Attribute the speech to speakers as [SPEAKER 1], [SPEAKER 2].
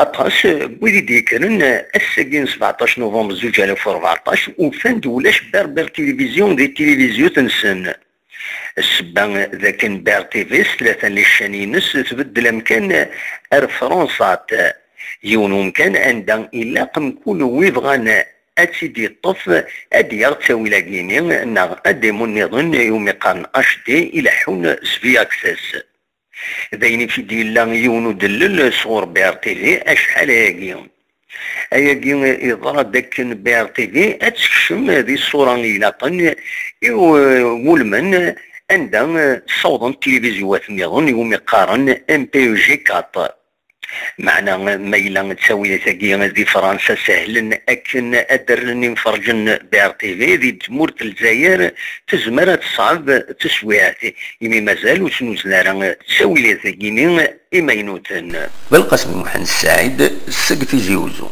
[SPEAKER 1] أطاس ويدي ديكرن الساكين 17 نوفمبر 2014 وفان دولاش بير تلفزيون دي تلفزيون تنسن السبان ذاك بير تيفيس ثلاثة للشانينس تبدل مكان فرنسا يونو مكان عندها إلا قنكون ويبغانا أتسيدي الطف أدي تساوي لاكيني نا أديمون نظن يوم يقارن أشدي إلى حون سفي أكسس دايني في ديال يونو دلل صور بي ار تي في اشحال هاكي هاكي يظهر داك بي ار تي في اتكشم هذه الصوره الى طن ولمن عندها صوت التلفزيونات نظن يوم يقارن ام بي او جي 4 معنا ما إلا تساوي ثقيلة دي فرنسا سهل أكن أدرني مفرجن بي ار تي في دي تمورت الجزائر تزمر تصعب تسوياتي يمي مازال وشنو زنارا تساوي لي ثقيني إما ينوتن.
[SPEAKER 2] بالقسم محمد السعيد السقف جيوزو.